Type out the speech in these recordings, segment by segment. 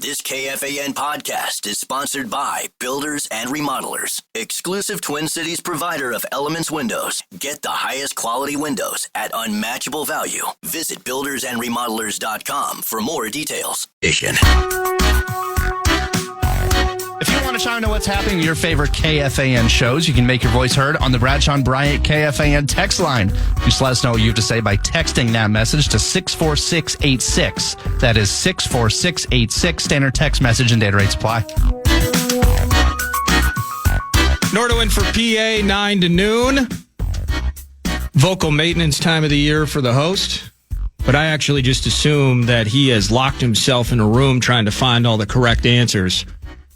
This KFAN podcast is sponsored by Builders and Remodelers, exclusive Twin Cities provider of Elements Windows. Get the highest quality windows at unmatchable value. Visit buildersandremodelers.com for more details. If you want to chime in what's happening with your favorite KFAN shows, you can make your voice heard on the Bradshaw and Bryant KFAN text line. Just let us know what you have to say by texting that message to 64686. That is 64686. Standard text message and data rates apply. Nordoin for PA, 9 to noon. Vocal maintenance time of the year for the host. But I actually just assume that he has locked himself in a room trying to find all the correct answers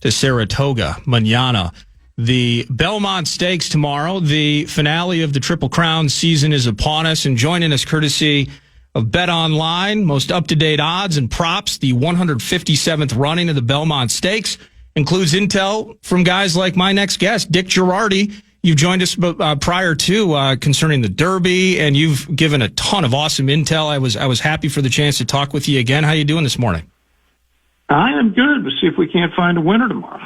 to Saratoga, Manana. The Belmont Stakes tomorrow. The finale of the Triple Crown season is upon us, and joining us courtesy of Bet Online, most up-to-date odds and props. The 157th running of the Belmont Stakes includes intel from guys like my next guest, Dick Jerardi. You've joined us prior to concerning the Derby, and you've given a ton of awesome intel. I was happy for the chance to talk with you again. How you doing this morning? I am good. We'll see if we can't find a winner tomorrow.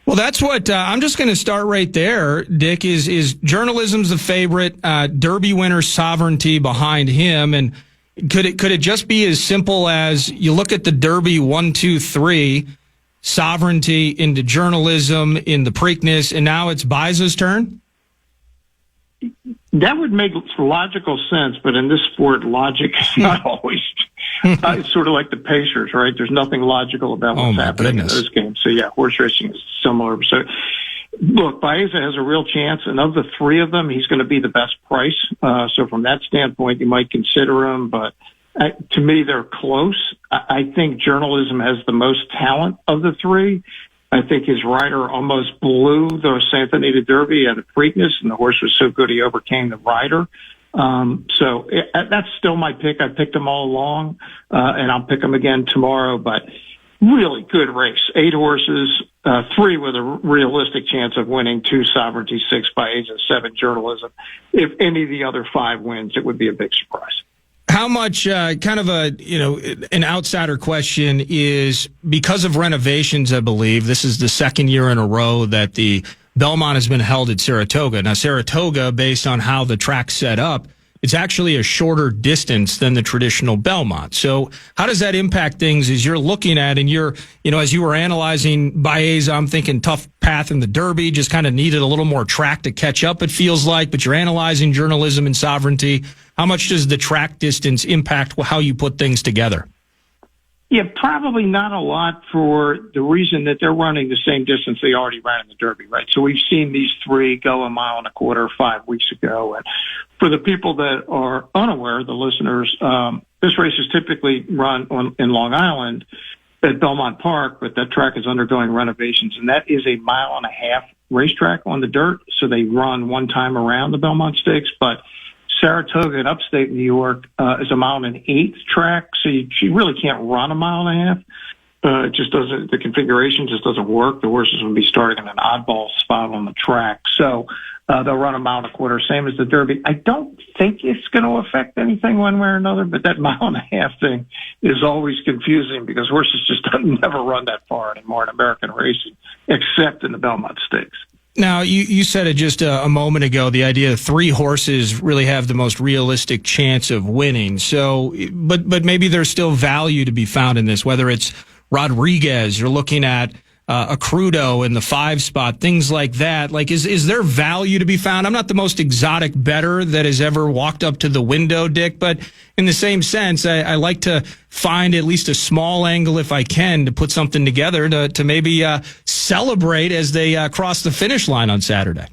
Well, that's what I'm just going to start right there, Dick, is journalism's the favorite, Derby winner Sovereignty behind him. And could it just be as simple as you look at the Derby 1, 2, 3, Sovereignty into journalism, in the Preakness, and now it's Biza's turn? That would make logical sense, but in this sport, logic is not always. It's sort of like the Pacers, right? There's nothing logical about what's happening in those games. So, yeah, horse racing is similar. So, look, Baeza has a real chance, and of the three of them, he's going to be the best price. So, from that standpoint, you might consider him, but to me, they're close. I think journalism has the most talent of the three. I think his rider almost blew the St. Anita Derby at the Preakness, and the horse was so good he overcame the rider. So that's still my pick. I picked him all along, and I'll pick him again tomorrow. But really good race. 8 horses, 3 with a realistic chance of winning, 2 Sovereignty, 6 Baeza, 7 journalism. If any of the other 5 wins, it would be a big surprise. How much, kind of an outsider question is, because of renovations, I believe, this is the second year in a row that the Belmont has been held at Saratoga. Now, Saratoga, based on how the track's set up, it's actually a shorter distance than the traditional Belmont. So how does that impact things as you're looking at, and as you were analyzing Baeza, I'm thinking tough path in the Derby, just kind of needed a little more track to catch up, it feels like, but you're analyzing journalism and Sovereignty. How much does the track distance impact how you put things together? Yeah, probably not a lot, for the reason that they're running the same distance they already ran in the Derby, right? So we've seen these 3 go 1.25 miles 5 weeks ago. And for the people that are unaware, the listeners, this race is typically run in Long Island at Belmont Park, but that track is undergoing renovations, and that is a 1.5 mile racetrack on the dirt. So they run one time around the Belmont Stakes, but Saratoga in upstate New York is a 1.8 mile track, so you really can't run 1.5 miles. It just doesn't. The configuration just doesn't work. The horses would be starting in an oddball spot on the track, so they'll run 1.25 miles, same as the Derby. I don't think it's going to affect anything one way or another, but that 1.5 mile thing is always confusing because horses just never run that far anymore in American racing, except in the Belmont Stakes. Now, you said it just a moment ago, the idea of 3 horses really have the most realistic chance of winning. So, but maybe there's still value to be found in this, whether it's Rodriguez, you're looking at a Crudo in the 5 spot, things like that. Like, is there value to be found? I'm not the most exotic bettor that has ever walked up to the window, Dick, but in the same sense, I like to find at least a small angle, if I can, to put something together to maybe celebrate as they cross the finish line on Saturday.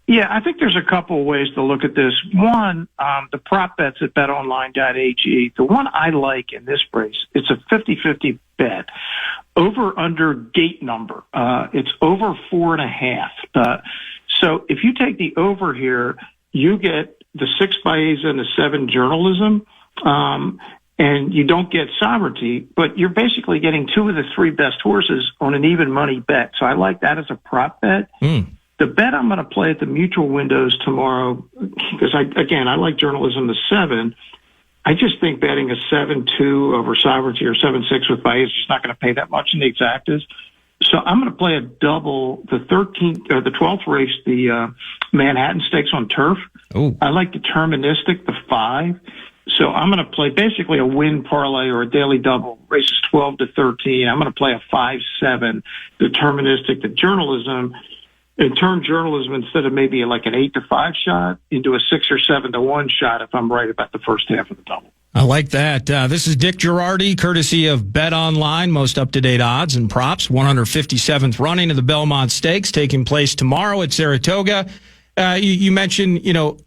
Yeah, I think there's a couple of ways to look at this. One, the prop bets at betonline.ag. The one I like in this race, it's a 50-50 bet. Over under gate number. It's over 4.5. So if you take the over here, you get the 6 Baeza and the 7 journalism, and you don't get Sovereignty, but you're basically getting 2 of the 3 best horses on an even money bet. So I like that as a prop bet. The bet I'm going to play at the mutual windows tomorrow, because I like journalism the 7. I just think betting a 7-2 over Sovereignty or 7-6 with Baez is just not going to pay that much in the exactas. So I'm going to play a double, the 12th race, the Manhattan Stakes on turf. Ooh. I like deterministic, the 5. So I'm going to play basically a win parlay or a daily double, races 12 to 13. I'm going to play a 5-7 deterministic, the journalism, and turn journalism instead of maybe like an 8-5 shot into a 6 or 7-1 shot if I'm right about the first half of the double. I like that. This is Dick Jerardi, courtesy of Bet Online, most up-to-date odds and props. 157th running of the Belmont Stakes taking place tomorrow at Saratoga. You mentioned,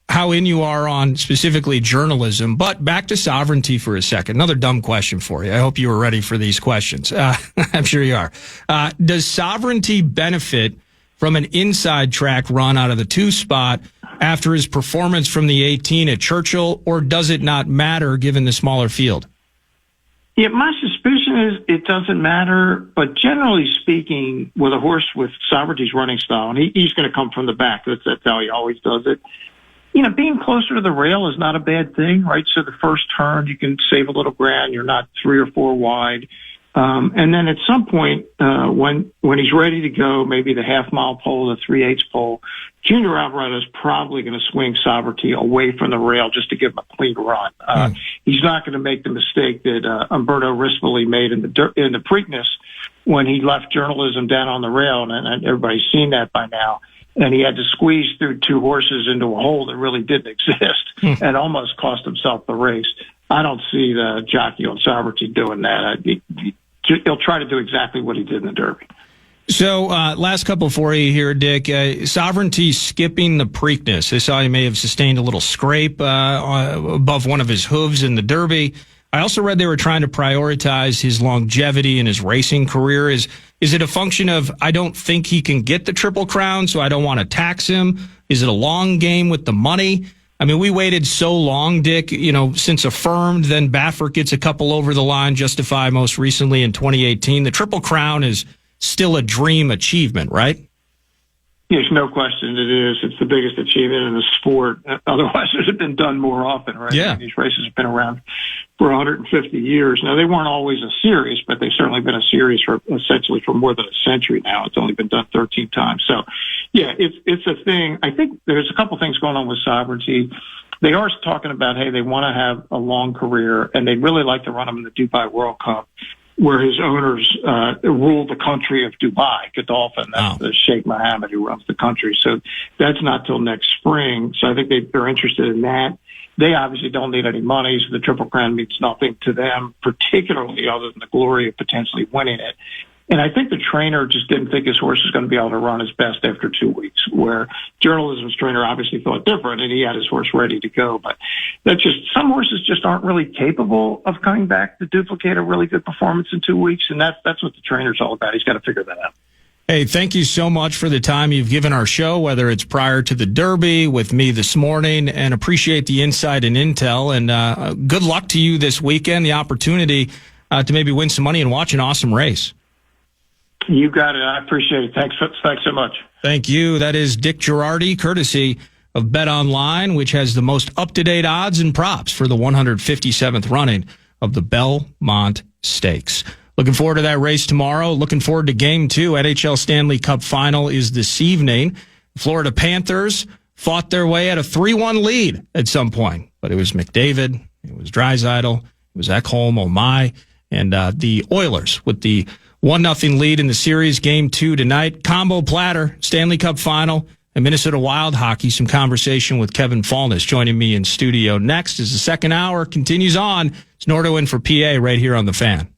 how in you are on specifically journalism, but back to Sovereignty for a second. Another dumb question for you. I hope you were ready for these questions. I'm sure you are. Does Sovereignty benefit from an inside track run out of the 2 spot after his performance from the 18 at Churchill, or does it not matter given the smaller field? Yeah, my suspicion is it doesn't matter, but generally speaking, with a horse with Sovereignty's running style, and he's going to come from the back. That's how he always does it. Being closer to the rail is not a bad thing, right? So the first turn, you can save a little ground. You're not 3 or 4 wide. And then at some point, when he's ready to go, maybe the half-mile pole, the 3/8 pole, Junior Alvarado is probably going to swing Sovereignty away from the rail just to give him a clean run. He's not going to make the mistake that Umberto Rispoli made in the Preakness when he left journalism down on the rail, and everybody's seen that by now. And he had to squeeze through 2 horses into a hole that really didn't exist and almost cost himself the race. I don't see the jockey on Sovereignty doing that. He'll try to do exactly what he did in the Derby. So, last couple for you here, Dick. Sovereignty skipping the Preakness. I saw he may have sustained a little scrape above one of his hooves in the Derby. I also read they were trying to prioritize his longevity in his racing career. Is it a function of, I don't think he can get the Triple Crown, so I don't want to tax him? Is it a long game with the money? I mean, we waited so long, Dick, since Affirmed, then Baffert gets a couple over the line, Justify most recently in 2018. The Triple Crown is still a dream achievement, right? There's no question it is. It's the biggest achievement in the sport. Otherwise, it would have been done more often, right? Yeah. I mean, these races have been around for 150 years. Now, they weren't always a series, but they've certainly been a series for essentially for more than a century now. It's only been done 13 times. So, yeah, it's a thing. I think there's a couple things going on with Sovereignty. They are talking about, hey, they want to have a long career, and they'd really like to run him in the Dubai World Cup, where his owners rule the country of Dubai, Godolphin. That's the Sheikh Mohammed who runs the country. So that's not till next spring. So I think they're interested in that. They obviously don't need any money, so the Triple Crown means nothing to them, particularly other than the glory of potentially winning it. And I think the trainer just didn't think his horse was going to be able to run his best after 2 weeks, where journalism's trainer obviously thought different, and he had his horse ready to go. But that's just, some horses just aren't really capable of coming back to duplicate a really good performance in 2 weeks, and that's what the trainer's all about. He's got to figure that out. Hey, thank you so much for the time you've given our show, whether it's prior to the Derby, with me this morning, and appreciate the insight and intel. And good luck to you this weekend, the opportunity to maybe win some money and watch an awesome race. You got it. I appreciate it. Thanks so much. Thank you. That is Dick Jerardi, courtesy of Bet Online, which has the most up-to-date odds and props for the 157th running of the Belmont Stakes. Looking forward to that race tomorrow. Looking forward to Game 2. NHL Stanley Cup Final is this evening. Florida Panthers fought their way at a 3-1 lead at some point, but it was McDavid, it was Draisaitl, it was Ekholm, Omai, and the Oilers with the 1-0 lead in the series. Game 2 tonight. Combo platter, Stanley Cup Final, and Minnesota Wild hockey. Some conversation with Kevin Falness joining me in studio next as the second hour continues on. It's Nordo in for PA right here on The Fan.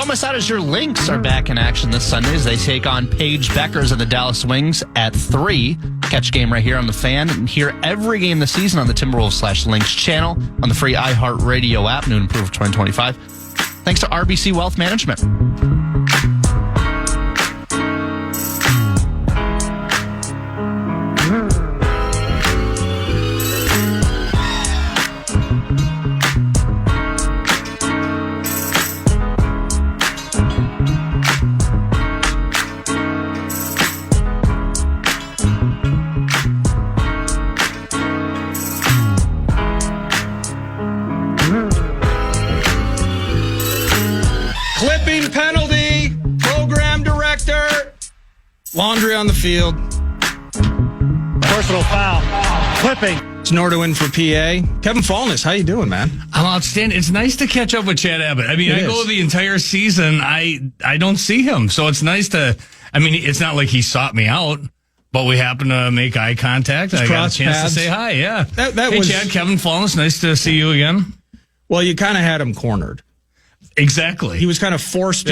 Don't miss out as your Lynx are back in action this Sunday as they take on Paige Beckers and the Dallas Wings at 3. Catch game right here on the Fan and hear every game this season on the Timberwolves/Lynx channel on the free iHeartRadio app, new and improved 2025. Thanks to RBC Wealth Management. Clipping penalty, program director, laundry on the field. Personal foul, clipping. It's Nordo in for PA. Kevin Falness, how you doing, man? I'm outstanding. It's nice to catch up with Chad Abbott. I mean, I go the entire season, I don't see him. So it's nice to, I mean, it's not like he sought me out, but we happen to make eye contact. I got a chance to say hi, yeah. Hey, Chad, Kevin Falness, nice to see you again. Well, you kind of had him cornered. Exactly. He was kind of forced,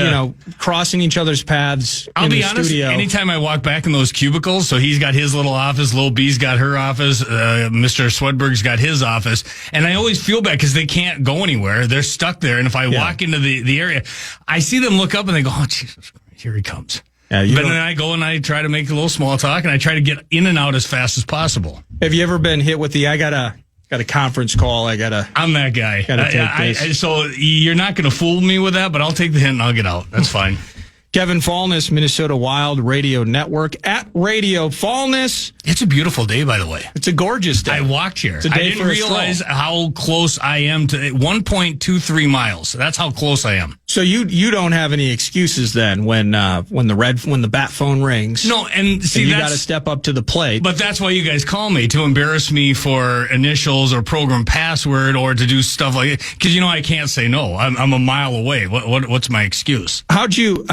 crossing each other's paths. I'll be honest, studio. Anytime I walk back in those cubicles, so he's got his little office, Lil B's got her office, Mr. Swedberg's got his office, and I always feel bad because they can't go anywhere. They're stuck there, and if I walk into the area, I see them look up and they go, oh, Jesus, here he comes. Yeah, but then I go and I try to make a little small talk, and I try to get in and out as fast as possible. Have you ever been hit with the, I got a conference call. I'm that guy. Gotta take this. So you're not going to fool me with that, but I'll take the hint and I'll get out. That's fine. Kevin Falness, Minnesota Wild Radio Network at Radio Falness. It's a beautiful day, by the way. It's a gorgeous day. I walked here. It's a day I didn't realize how close I am to 1.23 miles. That's how close I am. So you don't have any excuses then when the bat phone rings. No, and see, you got to step up to the plate. But that's why you guys call me, to embarrass me for initials or program password or to do stuff like it. Because I can't say no. I'm a mile away. What's my excuse? How'd you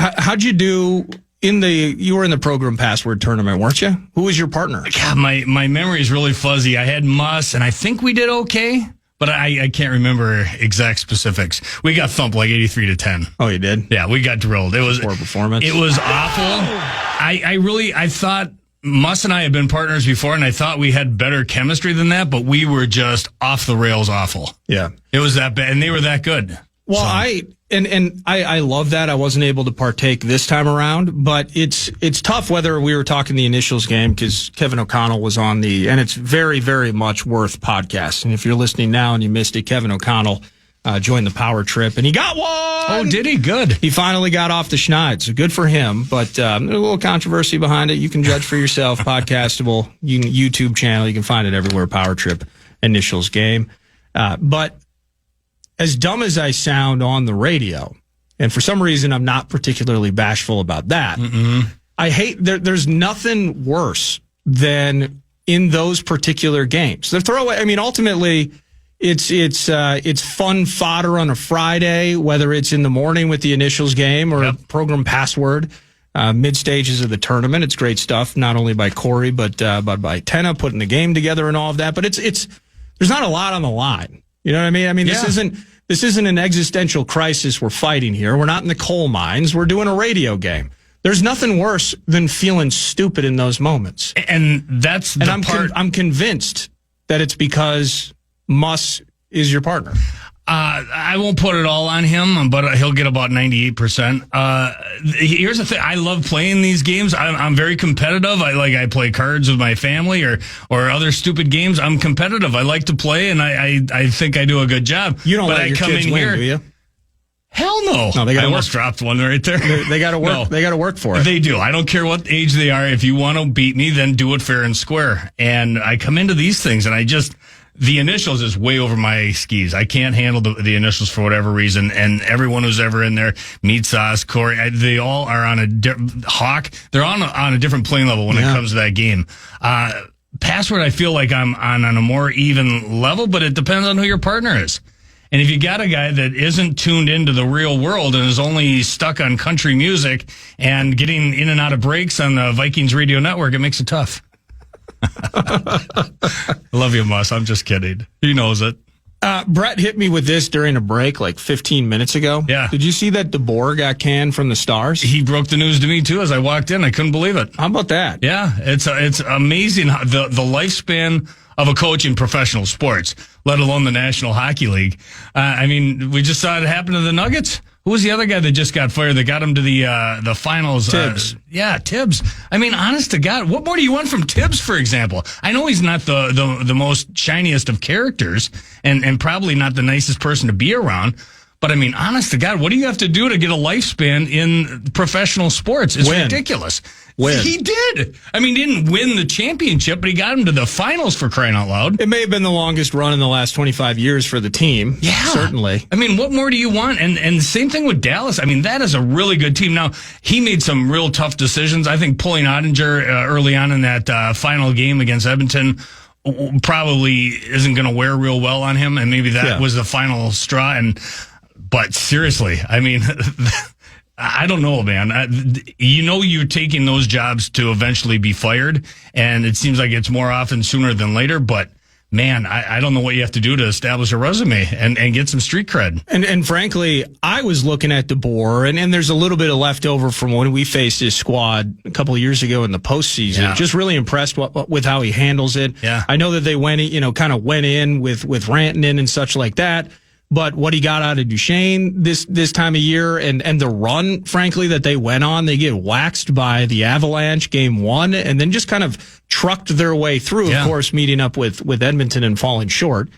do you were in the program password tournament, weren't you? Who was your partner? God, my memory is really fuzzy. I had Muss, and I think we did okay, but I can't remember exact specifics. We got thumped like 83-10. Oh, you did? Yeah, we got drilled. It was poor performance. It was awful. I thought Muss and I had been partners before, and I thought we had better chemistry than that, but we were just off the rails awful. Yeah. It was that bad, and they were that good. Well, so. I love that. I wasn't able to partake this time around, but it's tough whether we were talking the initials game because Kevin O'Connell was on and it's very, very much worth podcast. And if you're listening now and you missed it, Kevin O'Connell joined the power trip and he got one. Oh, did he? Good. He finally got off the schneid, so good for him. But there's a little controversy behind it. You can judge for yourself. Podcastable YouTube channel. You can find it everywhere. Power trip initials game. But as dumb as I sound on the radio, and for some reason I'm not particularly bashful about that, I hate there's nothing worse than in those particular games. The throwaway. I mean, ultimately, it's fun fodder on a Friday, whether it's in the morning with the initials game or program password, mid stages of the tournament. It's great stuff, not only by Corey but by Tenna putting the game together and all of that. But it's there's not a lot on the line. You know what I mean? I mean, this isn't an existential crisis we're fighting here. We're not in the coal mines. We're doing a radio game. There's nothing worse than feeling stupid in those moments. And that's the part. I'm convinced that it's because Muss is your partner. I won't put it all on him, but he'll get about 98%. Here's the thing. I love playing these games. I'm very competitive. I play cards with my family or other stupid games. I'm competitive. I like to play, and I think I do a good job. You don't let your kids win, do you? Hell no. No, they got to almost dropped one right there. They got to work. No, they got to work for it. They do. I don't care what age they are. If you want to beat me, then do it fair and square. And I come into these things, and the initials is way over my skis. I can't handle the initials for whatever reason. And everyone who's ever in there, Meat Sauce, Corey, they all are on Hawk. They're on a different playing level when it comes to that game. Password, I feel like I'm on a more even level, but it depends on who your partner is. And if you got a guy that isn't tuned into the real world and is only stuck on country music and getting in and out of breaks on the Vikings radio network, it makes it tough. I love you, Muss. I'm just kidding. He knows it. Brett hit me with this during a break like 15 minutes ago. Yeah. Did you see that DeBoer got canned from the Stars? He broke the news to me, too, as I walked in. I couldn't believe it. How about that? Yeah, it's amazing how the lifespan of a coach in professional sports, let alone the National Hockey League. I mean, we just saw it happen to the Nuggets. Who was the other guy that just got fired that got him to the finals? Tibbs. Tibbs. I mean, honest to God, what more do you want from Tibbs, for example? I know he's not the most shiniest of characters and probably not the nicest person to be around. But I mean, honest to God, what do you have to do to get a lifespan in professional sports? It's ridiculous. He did. I mean, he didn't win the championship, but he got him to the finals, for crying out loud. It may have been the longest run in the last 25 years for the team. Yeah. Certainly. I mean, what more do you want? And the same thing with Dallas. I mean, that is a really good team. Now, he made some real tough decisions. I think pulling Ottinger early on in that final game against Edmonton probably isn't going to wear real well on him, and maybe that was the final straw. But seriously, I mean... I don't know, man. You're taking those jobs to eventually be fired, and it seems like it's more often sooner than later. But, man, I don't know what you have to do to establish a resume and get some street cred. And frankly, I was looking at DeBoer, and there's a little bit of leftover from when we faced his squad a couple of years ago in the postseason. Yeah. Just really impressed with how he handles it. Yeah. I know that they went in with Rantanen and such like that. But what he got out of Duchesne this time of year and the run, frankly, that they went on, they get waxed by the Avalanche game 1 and then just kind of trucked their way through, of course, meeting up with Edmonton and falling short.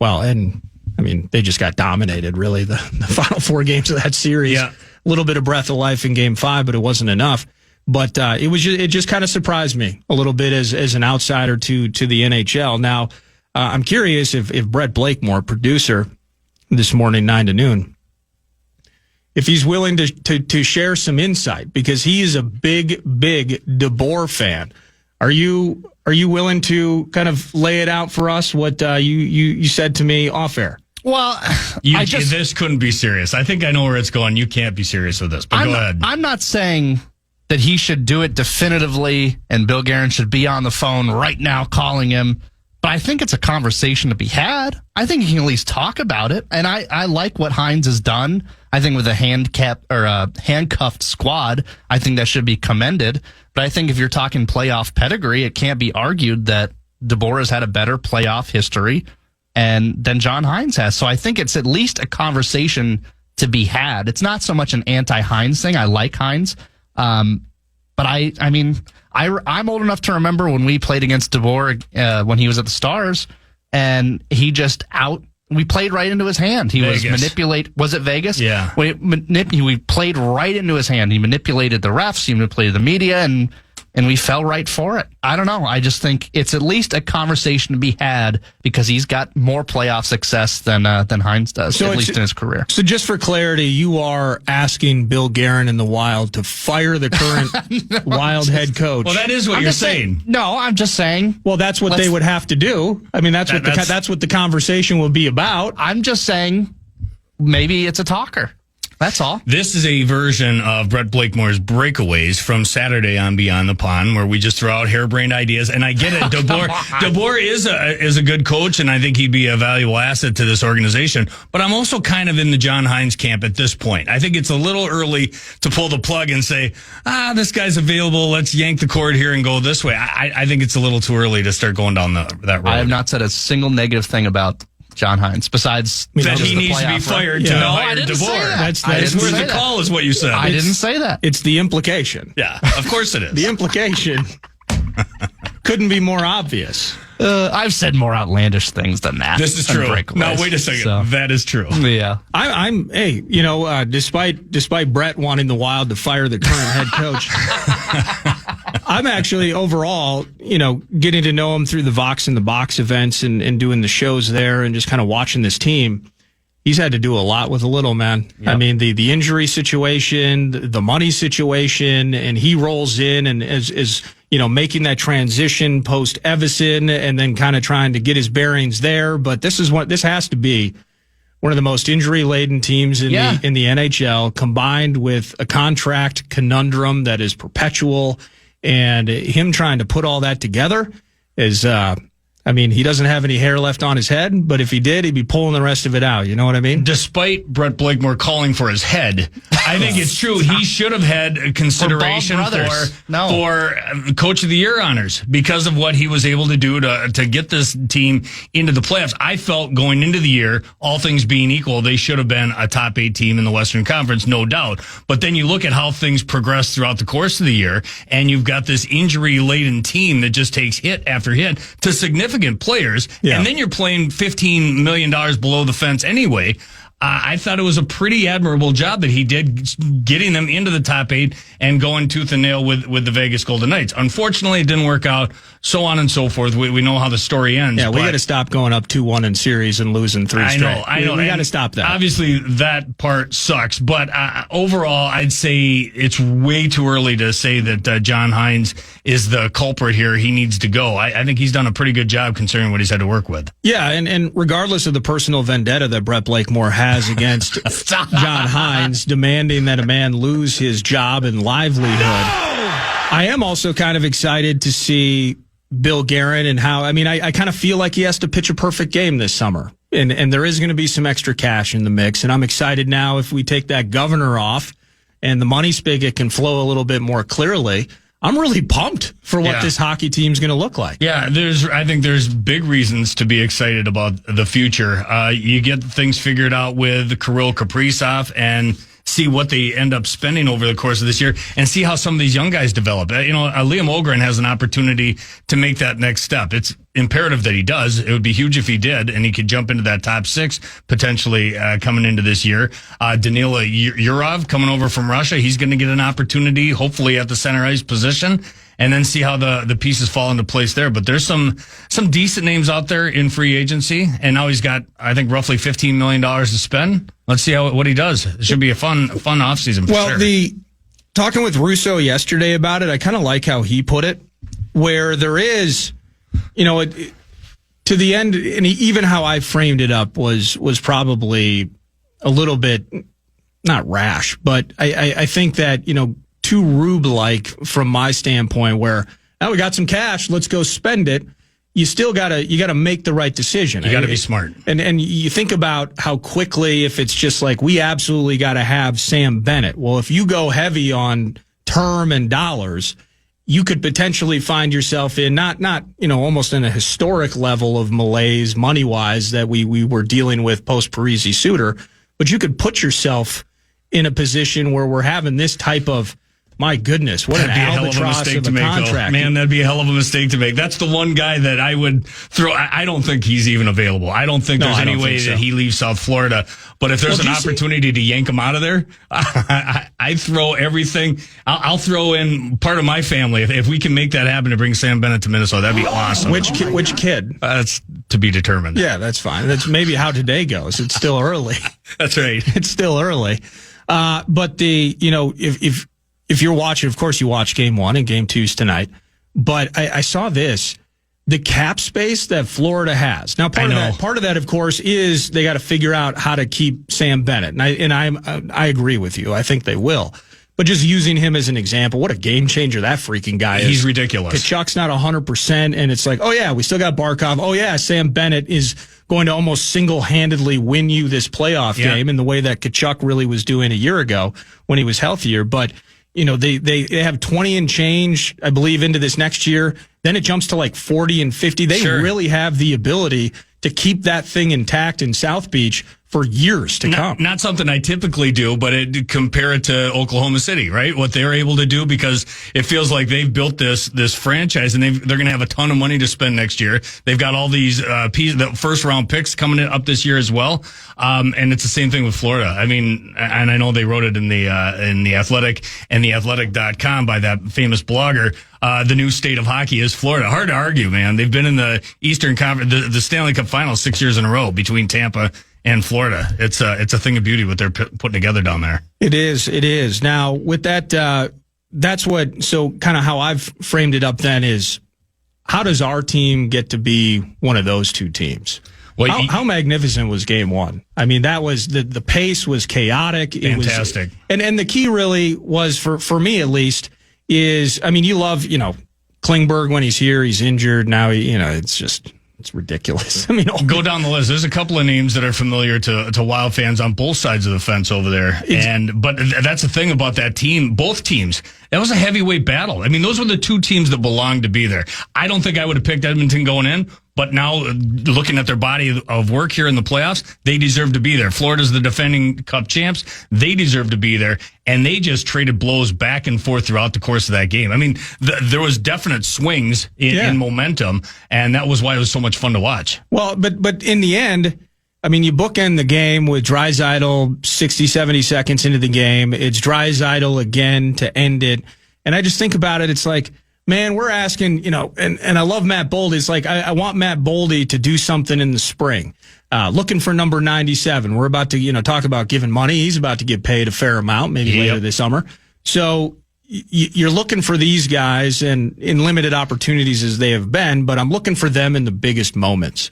Well, and I mean, they just got dominated, really, the final 4 games of that series. Yeah. A little bit of breath of life in game 5, but it wasn't enough. But it just kind of surprised me a little bit as an outsider to the NHL. Now, I'm curious if Brett Blakemore, producer, this morning, 9 to noon, if he's willing to share some insight, because he is a big DeBoer fan. Are you willing to kind of lay it out for us what you said to me off air? Well, this couldn't be serious. I think I know where it's going. You can't be serious with this, but go ahead. I'm not saying that he should do it definitively and Bill Guerin should be on the phone right now calling him. But I think it's a conversation to be had. I think he can at least talk about it. And I like what Hines has done. I think with a handcuffed squad, I think that should be commended. But I think if you're talking playoff pedigree, it can't be argued that DeBoer has had a better playoff history than John Hines has. So I think it's at least a conversation to be had. It's not so much an anti-Hines thing. I like Hines. But I mean, I'm old enough to remember when we played against DeBoer when he was at the Stars, and we played right into his hand. He Vegas. Was it Vegas? Yeah. We played right into his hand. He manipulated the refs, he manipulated the media, and we fell right for it. I don't know. I just think it's at least a conversation to be had because he's got more playoff success than Hines does, at least in his career. So just for clarity, you are asking Bill Guerin and the Wild to fire the current Wild head coach. Well, that is what you're saying. No, I'm just saying. Well, that's what they would have to do. I mean, that's what the conversation will be about. I'm just saying maybe it's a talker. That's all. This is a version of Brett Blakemore's Breakaways from Saturday on Beyond the Pond, where we just throw out harebrained ideas. And I get it. DeBoer is a good coach, and I think he'd be a valuable asset to this organization. But I'm also kind of in the John Hines camp at this point. I think it's a little early to pull the plug and say, this guy's available. Let's yank the cord here and go this way. I think it's a little too early to start going down that road. I have not said a single negative thing about John Hines, besides that he needs to be fired to hire DeBoer. That's where the call is what you said. I didn't say that. It's the implication. Yeah, of course it is. The implication couldn't be more obvious. I've said more outlandish things than that. This is true. No, wait a second. So, that is true. Yeah. Despite Brett wanting the Wild to fire the current head coach, I'm actually overall, getting to know him through the Vox in the Box events and doing the shows there and just kind of watching this team. He's had to do a lot with a little, man. Yep. I mean, the injury situation, the money situation, and he rolls in and is making that transition post Evison and then kind of trying to get his bearings there. But this has to be one of the most injury-laden teams in the NHL, combined with a contract conundrum that is perpetual, and him trying to put all that together is I mean, he doesn't have any hair left on his head, but if he did, he'd be pulling the rest of it out. You know what I mean? Despite Brett Blakemore calling for his head, I think it's true. He should have had consideration for Coach of the Year honors because of what he was able to do to get this team into the playoffs. I felt going into the year, all things being equal, they should have been a top 8 team in the Western Conference, no doubt. But then you look at how things progress throughout the course of the year, and you've got this injury-laden team that just takes hit after hit to significant players, and then you're playing $15 million below the fence anyway. I thought it was a pretty admirable job that he did getting them into the top 8 and going tooth and nail with the Vegas Golden Knights. Unfortunately, it didn't work out, so on and so forth. We know how the story ends. Yeah, we got to stop going up 2-1 in series and losing 3 straight. I know. We got to stop that. Obviously, that part sucks, but overall, I'd say it's way too early to say that John Hines is the culprit here. He needs to go. I think he's done a pretty good job considering what he's had to work with. Yeah, and regardless of the personal vendetta that Brett Blakemore has against John Hines, demanding that a man lose his job and livelihood, I am also kind of excited to see Bill Guerin and how, I kind of feel like he has to pitch a perfect game this summer. And there is going to be some extra cash in the mix. And I'm excited now if we take that governor off and the money spigot can flow a little bit more clearly. I'm really pumped for what this hockey team's going to look like. Yeah, I think there's big reasons to be excited about the future. You get things figured out with Kirill Kaprizov and see what they end up spending over the course of this year and see how some of these young guys develop. Liam Ogren has an opportunity to make that next step. It's imperative that he does. It would be huge if he did, and he could jump into that top 6 potentially coming into this year. Danila Yurov coming over from Russia, he's going to get an opportunity, hopefully at the center ice position, and then see how the pieces fall into place there. But there's some decent names out there in free agency, and now he's got, I think, roughly $15 million to spend. Let's see what he does. It should be a fun offseason for sure. Well, talking with Russo yesterday about it, I kind of like how he put it, where there is, to the end, and even how I framed it up was probably a little bit, not rash, but I think that, too Rube-like from my standpoint, where now we got some cash, let's go spend it. You still gotta make the right decision. You gotta be smart. And you think about how quickly, if it's just like, we absolutely gotta have Sam Bennett. Well, if you go heavy on term and dollars, you could potentially find yourself in not almost in a historic level of malaise money-wise that we were dealing with post-Parisi Suter, but you could put yourself in a position where we're having this type of, my goodness, what an albatross of a contract. Man, that'd be a hell of a mistake to make. That's the one guy that I would throw. I don't think he's even available. I don't think there's any way that he leaves South Florida. But if there's an opportunity to yank him out of there, I throw everything. I'll throw in part of my family. If we can make that happen to bring Sam Bennett to Minnesota, that'd be awesome. Which kid? That's to be determined. Yeah, that's fine. That's maybe how today goes. It's still early. That's right. It's still early. But if you're watching, of course you watch game 1 and game 2's tonight. But I saw this, the cap space that Florida has. Now, part of that, of course, is they got to figure out how to keep Sam Bennett. And I agree with you. I think they will. But just using him as an example, what a game changer that freaking guy is. He's ridiculous. Kachuk's not 100%, and it's like, oh yeah, we still got Barkov. Oh yeah, Sam Bennett is going to almost single-handedly win you this playoff game in the way that Kachuk really was doing a year ago when he was healthier. But they have 20 and change, I believe, into this next year. Then it jumps to like 40 and 50. They really have the ability to keep that thing intact in South Beach for years to come. Not something I typically do, but compare it to Oklahoma City, right? What they're able to do, because it feels like they've built this franchise, and they're going to have a ton of money to spend next year. They've got all these the first round picks coming up this year as well, and it's the same thing with Florida. I mean, and I know they wrote it in the Athletic and theathletic.com by that famous blogger. The new state of hockey is Florida. Hard to argue, man. They've been in the Eastern Conference, the Stanley Cup Finals 6 years in a row between Tampa and Florida. It's a thing of beauty what they're putting together down there. It is. Now, with that, that's what, so kind of how I've framed it up then is, how does our team get to be one of those two teams? Well, how magnificent was game 1? I mean, that was, the pace was chaotic. Fantastic. And the key really was, for me at least, is, I mean, you love, Klingberg when he's here, he's injured. Now, it's just It's ridiculous. I mean, go down the list. There's a couple of names that are familiar to Wild fans on both sides of the fence over there. But that's the thing about that team, both teams. That was a heavyweight battle. I mean, those were the two teams that belonged to be there. I don't think I would have picked Edmonton going in, but now looking at their body of work here in the playoffs, they deserve to be there. Florida's the defending Cup champs. They deserve to be there. And they just traded blows back and forth throughout the course of that game. I mean, there was definite swings in momentum, and that was why it was so much fun to watch. Well, but in the end, I mean, you bookend the game with Draisaitl 60, 70 seconds into the game. It's Draisaitl again to end it. And I just think about it. It's like, man, we're asking, and I love Matt Boldy. It's like, I want Matt Boldy to do something in the spring. Looking for number 97. We're about to, talk about giving money. He's about to get paid a fair amount, maybe later this summer. So you're looking for these guys and in limited opportunities as they have been, but I'm looking for them in the biggest moments.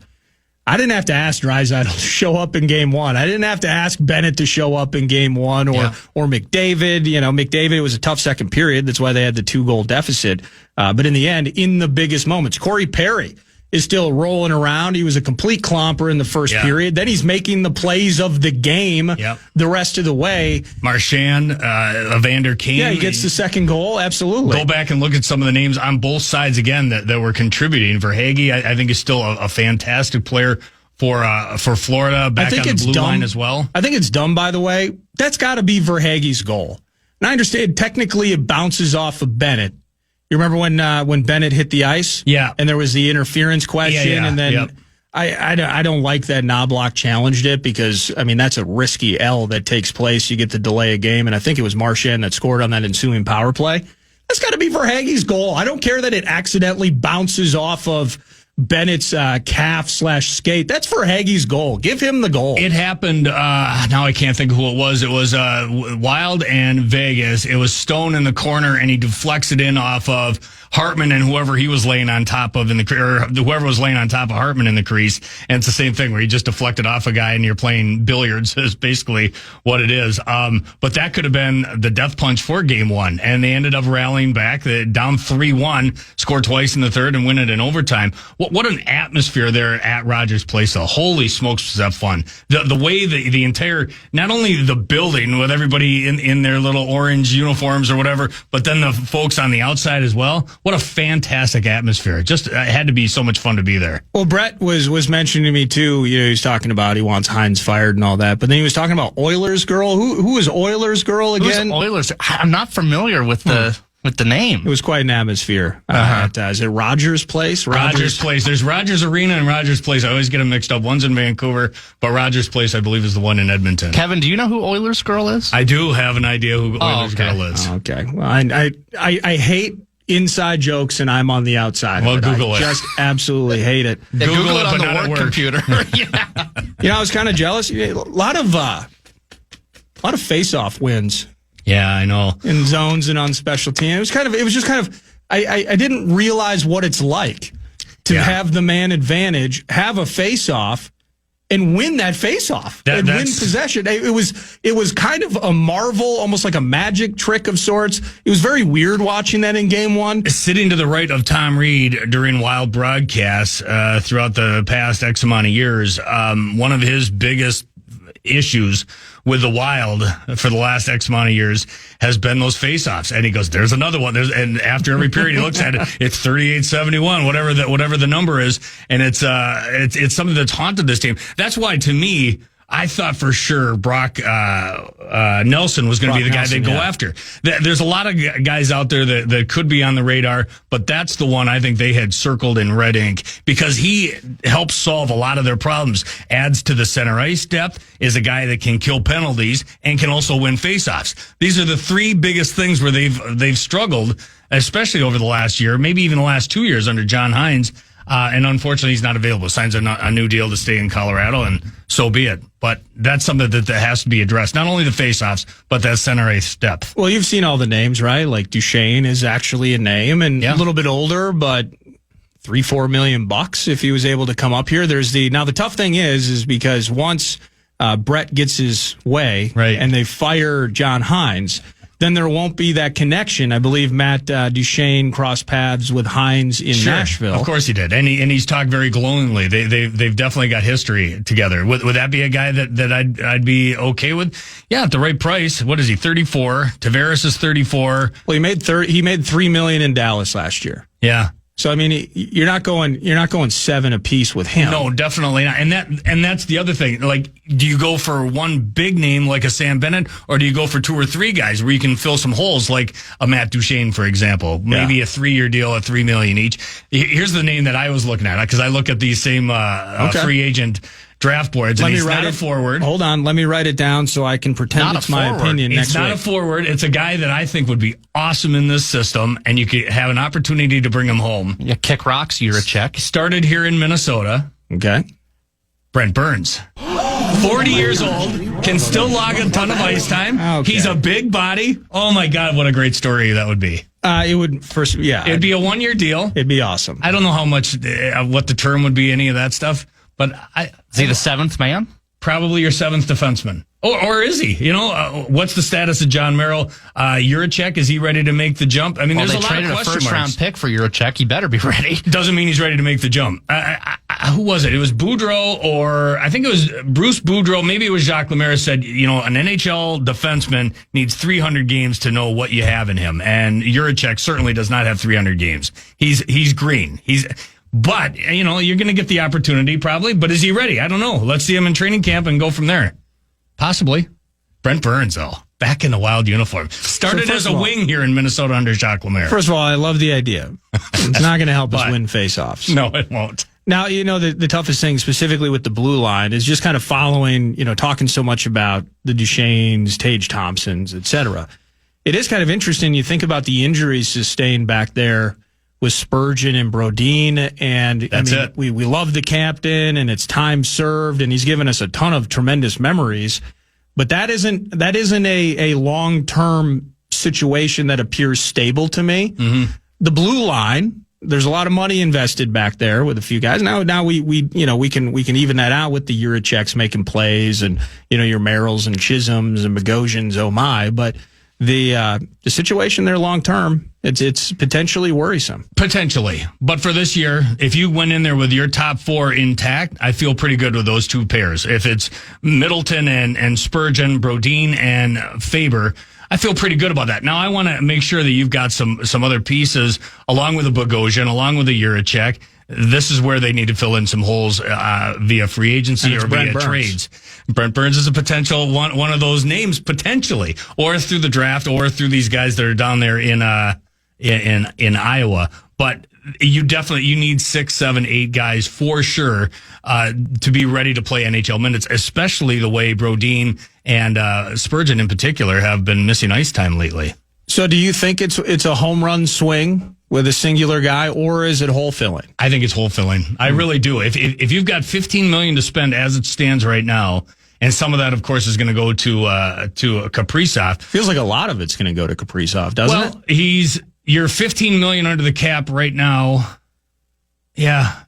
I didn't have to ask Draisaitl to show up in game one. I didn't have to ask Bennett to show up in game one or McDavid. McDavid, it was a tough second period. That's why they had the 2-goal deficit. But in the end, in the biggest moments, Corey Perry is still rolling around. He was a complete clomper in the first period. Then he's making the plays of the game the rest of the way. Marchand, Evander Kane. Yeah, he gets the second goal. Absolutely. Go back and look at some of the names on both sides again that were contributing. Verhaeghe, I think, is still a fantastic player for Florida, back on the blue line as well. I think it's dumb, by the way. That's got to be Verhaeghe's goal. And I understand technically it bounces off of Bennett. You remember when Bennett hit the ice? Yeah. And there was the interference question, and then I don't like that Knobloch challenged it because, I mean, that's a risky L that takes place. You get to delay a game, and I think it was Marchand that scored on that ensuing power play. That's got to be Verhaeghe's goal. I don't care that it accidentally bounces off of Bennett's calf/skate. That's Verhaeghe's goal. Give him the goal. It happened, now I can't think of who it was. It was Wild and Vegas. It was Stone in the corner, and he deflects it in off of Hartman and whoever he was laying on top of whoever was laying on top of Hartman in the crease. And it's the same thing where he just deflected off a guy and you're playing billiards is basically what it is. But that could have been the death punch for game one. And they ended up rallying back. They down 3-1, scored twice in the third and win it in overtime. What an atmosphere there at Rogers Place. Holy smokes, was that fun. The way the entire, not only the building with everybody in their little orange uniforms or whatever, but then the folks on the outside as well. What a fantastic atmosphere. It had to be so much fun to be there. Well, Brett was mentioning to me too, he was talking about he wants Hines fired and all that, but then he was talking about Oilers girl. Who is Oilers girl again? Who's Oilers? I'm not familiar with the name. It was quite an atmosphere. Is it Rogers Place? Rogers Place. There's Rogers Arena and Rogers Place. I always get them mixed up. One's in Vancouver, but Rogers Place, I believe, is the one in Edmonton. Kevin, do you know who Oilers girl is? I do have an idea who Oilers girl is. Oh, okay. Well, I hate inside jokes, and I'm on the outside. Well, Google it. Just absolutely hate it. Yeah, Google it on but the work computer. I was kind of jealous. A lot of face-off wins. Yeah, I know. In zones and on special teams. It was just kind of, I didn't realize what it's like to have the man advantage, have a face-off, and win that face-off and win possession. It was kind of a marvel, almost like a magic trick of sorts. It was very weird watching that in game one. Sitting to the right of Tom Reed during Wild broadcasts throughout the past X amount of years, one of his biggest issues with the Wild for the last X amount of years has been those face-offs. And he goes, there's another one. And after every period he looks at it, it's 38-71, whatever the number is. And it's something that's haunted this team. That's why, to me, I thought for sure Brock Nelson was going to be the guy they'd go after. There's a lot of guys out there that could be on the radar, but that's the one I think they had circled in red ink because he helps solve a lot of their problems. Adds to the center ice depth, is a guy that can kill penalties and can also win faceoffs. These are the three biggest things where they've struggled, especially over the last year, maybe even the last 2 years under John Hines. And unfortunately, he's not available. Signs a new deal to stay in Colorado, and so be it. But that's something that has to be addressed. Not only the faceoffs, but that center ice depth. Well, you've seen all the names, right? Like Duchesne is actually a name, and a little bit older, but $3-4 million if he was able to come up here. Now the tough thing is because once Brett gets his way, right, and they fire John Hines, then there won't be that connection. I believe Matt Duchene crossed paths with Hines in Nashville. Of course he did, and he's talked very glowingly. They've definitely got history together. Would that be a guy that I'd be okay with? Yeah, at the right price. What is he? 34. Tavares is 34. Well, he made $3 million in Dallas last year. Yeah. So I mean, you're not going 7 apiece with him. No, definitely not. And that's the other thing. Like, do you go for one big name like a Sam Bennett, or do you go for 2 or 3 guys where you can fill some holes, like a Matt Duchene, for example? Maybe a 3-year deal at $3 million each. Here's the name that I was looking at, because I look at these same free agent draft boards, and he's not a forward. Hold on, let me write it down so I can pretend it's my opinion next week. It's not a forward. It's a guy that I think would be awesome in this system, and you could have an opportunity to bring him home. Yeah, kick rocks, you're a check. Started here in Minnesota. Okay. Brent Burns. 40 years old, can still log a ton of ice time. Okay. He's a big body. Oh my God, what a great story that would be. It would first, yeah. It'd be a 1-year deal. It'd be awesome. I don't know how much, what the term would be, any of that stuff. But is he the 7th man? Probably your 7th defenseman. Or is he? You know, what's the status of John Merrill? Juracek, is he ready to make the jump? I mean, there's a lot of question marks. They traded a first-round pick for Juracek. He better be ready. Doesn't mean he's ready to make the jump. Who was it? It was Boudreau, or I think it was Bruce Boudreau. Maybe it was Jacques Lemaire said, you know, an NHL defenseman needs 300 games to know what you have in him. And Juracek certainly does not have 300 games. He's green. But, you know, you're going to get the opportunity probably. But is he ready? I don't know. Let's see him in training camp and go from there. Possibly. Brent Burns, though, back in the Wild uniform. Started as a wing here in Minnesota under Jacques Lemaire. First of all, I love the idea. It's not going to help us win faceoffs. No, it won't. Now, you know, the toughest thing specifically with the blue line is just kind of following, you know, talking so much about the Duchenes, Tage Thompsons, et cetera. It is kind of interesting. You think about the injuries sustained back there with Spurgeon and Brodin, and we love the captain, and it's time served, and he's given us a ton of tremendous memories. But that isn't a long-term situation that appears stable to me. Mm-hmm. The blue line, there's a lot of money invested back there with a few guys. Now we can even that out with the Juraceks making plays, and you know, your Merrills and Chisholms and Bogosians, oh my, but the situation there long term, it's potentially worrisome. Potentially. But for this year, if you went in there with your top 4 intact, I feel pretty good with those 2 pairs. If it's Middleton and Spurgeon, Brodin and Faber, I feel pretty good about that. Now, I want to make sure that you've got some other pieces along with a Bogosian, along with a Juracek. This is where they need to fill in some holes via free agency or via trades. Brent Burns is a potential one of those names, potentially, or through the draft, or through these guys that are down there in Iowa. But you need 6, 7, 8 guys for sure to be ready to play NHL minutes, especially the way Brodin and Spurgeon in particular have been missing ice time lately. So do you think it's a home run swing with a singular guy, or is it hole filling? I think it's hole filling. I really do. If you've got $15 million to spend as it stands right now, and some of that, of course, is going to go to Kaprizov. Feels like a lot of it's going to go to Kaprizov, doesn't it? Well, you're $15 million under the cap right now. Yeah.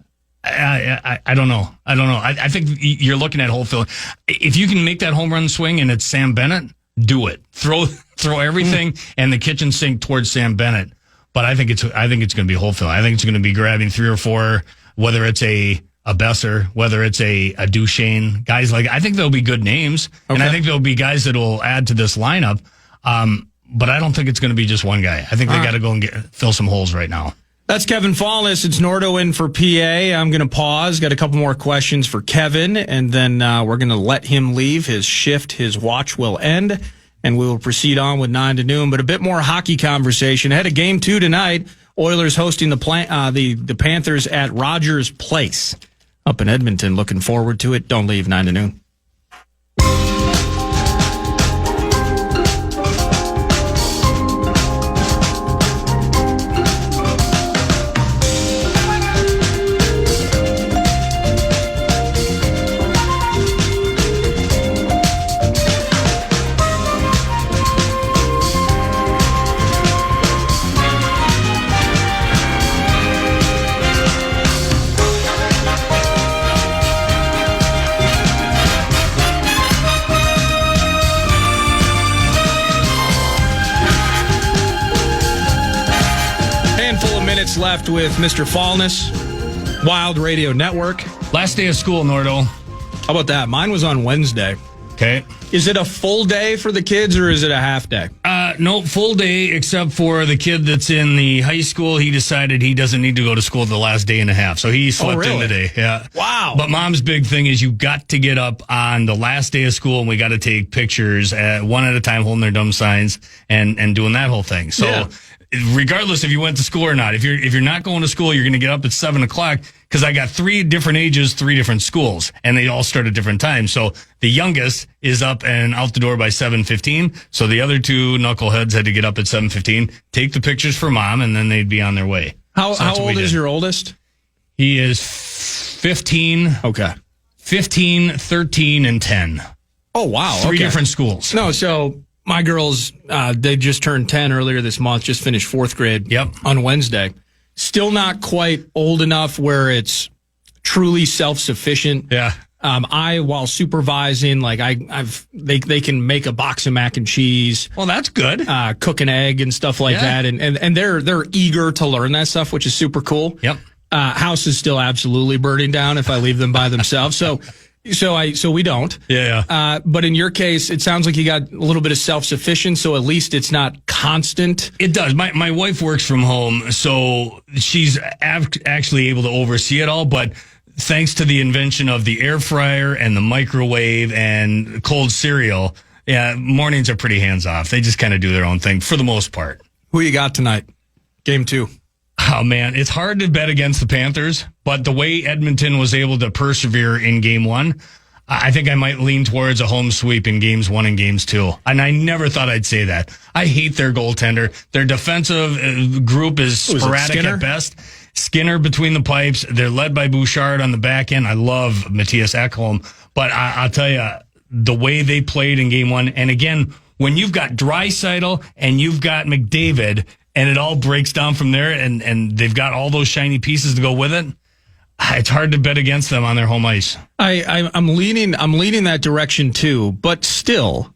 I don't know. I think you're looking at hole filling. If you can make that home run swing and it's Sam Bennett, do it. Throw everything and the kitchen sink towards Sam Bennett. But I think it's going to be hole filling. I think it's going to be grabbing 3 or 4, whether it's a Besser, whether it's a Duchene, guys like, I think there'll be good names, and I think there'll be guys that will add to this lineup. But I don't think it's going to be just one guy. I think they got to go and fill some holes right now. That's Kevin Falness. It's Nordo in for PA. I'm going to pause. Got a couple more questions for Kevin, and then we're going to let him leave. His shift, his watch will end, and we will proceed on with 9 to noon. But a bit more hockey conversation. Ahead of Game 2 tonight, Oilers hosting the Panthers at Rogers Place up in Edmonton. Looking forward to it. Don't leave. 9 to noon. minutes left with Mr. Falness, Wild Radio Network. Last day of school, Nordo. How about that? Mine was on Wednesday. Okay. Is it a full day for the kids or is it a half day? No, full day, except for the kid that's in the high school. He decided he doesn't need to go to school the last day and a half, so he slept in today. Yeah. Wow. But Mom's big thing is you got to get up on the last day of school, and we got to take pictures one at a time, holding their dumb signs and doing that whole thing. So. Yeah. Regardless if you went to school or not, if you're not going to school, you're going to get up at 7:00 because I got 3 different ages, 3 different schools, and they all start at different times. So the youngest is up and out the door by 7:15. So the other 2 knuckleheads had to get up at 7:15, take the pictures for Mom, and then they'd be on their way. How old is your oldest? He is 15. Okay. 15, 13, and 10. Oh, wow. 3 different schools. No, so my girls, they just turned 10 earlier this month, just finished 4th grade on Wednesday. Still not quite old enough where it's truly self-sufficient. Yeah. While supervising, like they can make a box of mac and cheese. Well, that's good. Cook an egg and stuff like that. And they're eager to learn that stuff, which is super cool. Yep. House is still absolutely burning down if I leave them by themselves. So we don't. Yeah. But in your case, it sounds like you got a little bit of self-sufficient, so at least it's not constant. It does. My wife works from home, so she's actually able to oversee it all, but thanks to the invention of the air fryer and the microwave and cold cereal, mornings are pretty hands-off. They just kind of do their own thing for the most part. Who you got tonight? Game 2. Oh, man, it's hard to bet against the Panthers, but the way Edmonton was able to persevere in Game 1, I think I might lean towards a home sweep in Games 1 and Games 2. And I never thought I'd say that. I hate their goaltender. Their defensive group is sporadic at best. Skinner between the pipes. They're led by Bouchard on the back end. I love Matthias Ekholm, but I'll tell you, the way they played in Game 1, and again, when you've got Draisaitl and you've got McDavid, and it all breaks down from there, and they've got all those shiny pieces to go with it, it's hard to bet against them on their home ice. I'm leaning that direction too, but still,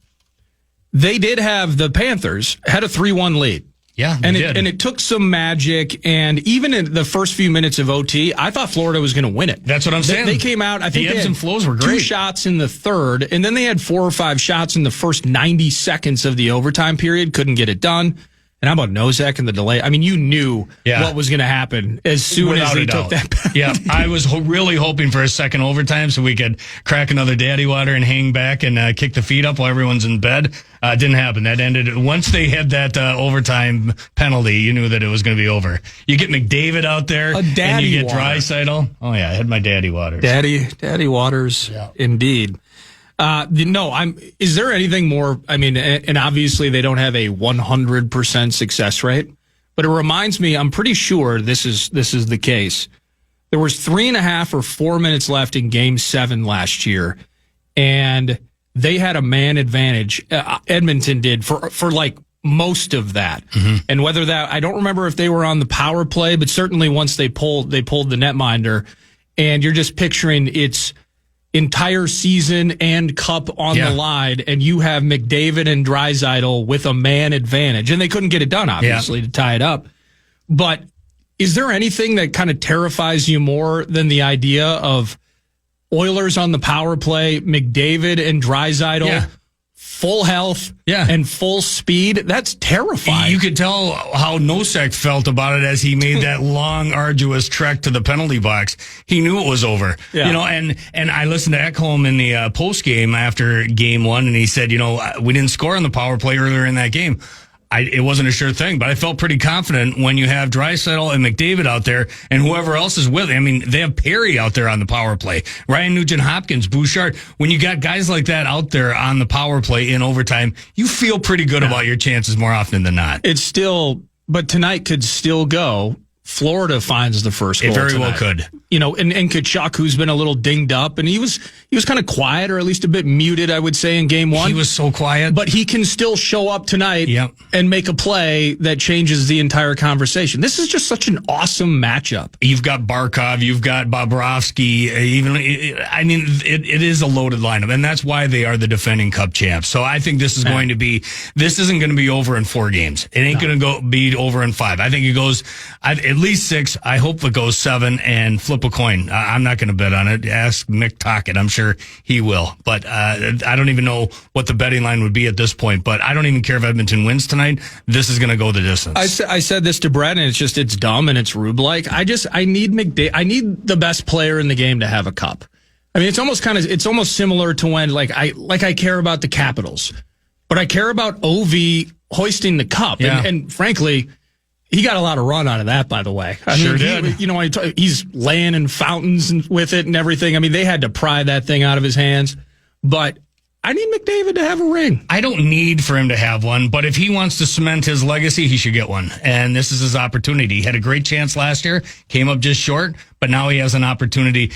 they did have the Panthers had a 3-1 lead. Yeah, and it took some magic, and even in the first few minutes of OT, I thought Florida was going to win it. That's what I'm saying. They came out. I think the ebbs and flows were great. 2 shots in the third, and then they had 4 or 5 shots in the first 90 seconds of the overtime period. Couldn't get it done. And how about Nosek and the delay? I mean, you knew what was going to happen as soon as they took that penalty. Yeah, I was really hoping for a second overtime so we could crack another daddy water and hang back and kick the feet up while everyone's in bed. Didn't happen. That ended. Once they had that overtime penalty, you knew that it was going to be over. You get McDavid out there, and you get Draisaitl. Oh, yeah, I had my daddy waters. Daddy waters, indeed. Is there anything more? I mean, and obviously they don't have a 100% success rate, but it reminds me, I'm pretty sure this is the case. There was 3.5 or 4 minutes left in Game 7 last year, and they had a man advantage. Edmonton did for like most of that. Mm-hmm. And whether that, I don't remember if they were on the power play, but certainly once they pulled the netminder, and you're just picturing it's entire season and cup on the line, and you have McDavid and Draisaitl with a man advantage, and they couldn't get it done, obviously, to tie it up. But is there anything that kind of terrifies you more than the idea of Oilers on the power play, McDavid and Draisaitl, full health and full speed? That's terrifying. You could tell how Nosek felt about it as he made that long, arduous trek to the penalty box. He knew it was over. Yeah. You know, and I listened to Ekholm in the post game after Game 1, and he said, we didn't score on the power play earlier in that game. It wasn't a sure thing, but I felt pretty confident when you have Draisaitl and McDavid out there and whoever else is with it. I mean, they have Perry out there on the power play, Ryan Nugent-Hopkins, Bouchard. When you got guys like that out there on the power play in overtime, you feel pretty good about your chances more often than not. But tonight could still go. Florida finds the first goal. It very well could. And Tkachuk, who's been a little dinged up, and he was kind of quiet, or at least a bit muted, I would say, in game one. He was so quiet. But he can still show up tonight Yep. and make a play that changes the entire conversation. This is just such an awesome matchup. You've got Barkov, you've got Bobrovsky. It is a loaded lineup, and that's why they are the defending Cup champs. So I think this isn't going to be over in 4 games. It ain't going to be over in 5. I think it goes at least 6. I hope it goes 7, and flip a coin. I'm not going to bet on it. Ask Mick Tockett. I'm sure he will. But I don't even know what the betting line would be at this point. But I don't even care if Edmonton wins tonight. This is going to go the distance. I said this to Brett, and it's dumb and it's Rube-like. I need I need the best player in the game to have a cup. I mean, it's almost similar to when I care about the Capitals, but I care about OV hoisting the cup. Yeah. And frankly, he got a lot of run out of that, by the way. Sure did. He's laying in fountains with it and everything. I mean, they had to pry that thing out of his hands. But I need McDavid to have a ring. I don't need for him to have one, but if he wants to cement his legacy, he should get one. And this is his opportunity. He had a great chance last year, came up just short, but now he has an opportunity.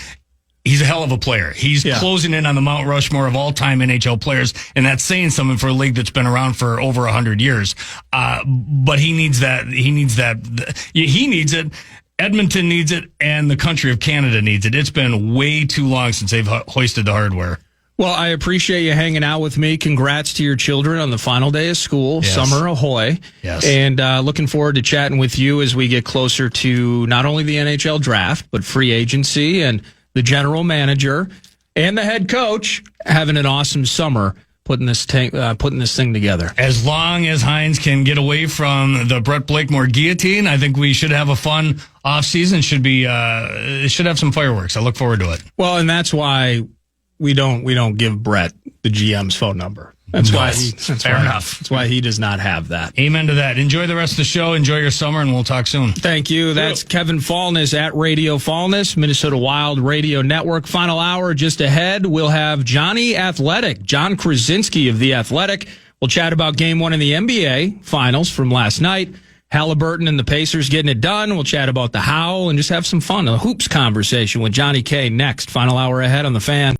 He's a hell of a player. He's closing in on the Mount Rushmore of all-time NHL players, and that's saying something for a league that's been around for over 100 years. But he needs that. He needs it. Edmonton needs it, and the country of Canada needs it. It's been way too long since they've hoisted the hardware. Well, I appreciate you hanging out with me. Congrats to your children on the final day of school. Yes. Summer ahoy. Yes. And looking forward to chatting with you as we get closer to not only the NHL draft, but free agency and the general manager and the head coach having an awesome summer putting this thing together. As long as Hines can get away from the Brett Blakemore guillotine, I think we should have a fun offseason. It should have some fireworks. I look forward to it. Well, and that's why we don't give Brett the GM's phone number. Fair enough. That's why he does not have that. Amen to that. Enjoy the rest of the show. Enjoy your summer, and we'll talk soon. Thank you. That's Kevin Falness at Radio Falness, Minnesota Wild Radio Network. Final hour just ahead. We'll have Johnny Athletic, John Krasinski of The Athletic. We'll chat about Game 1 in the NBA Finals from last night. Halliburton and the Pacers getting it done. We'll chat about the Howl and just have some fun. A hoops conversation with Johnny K next. Final hour ahead on The Fan.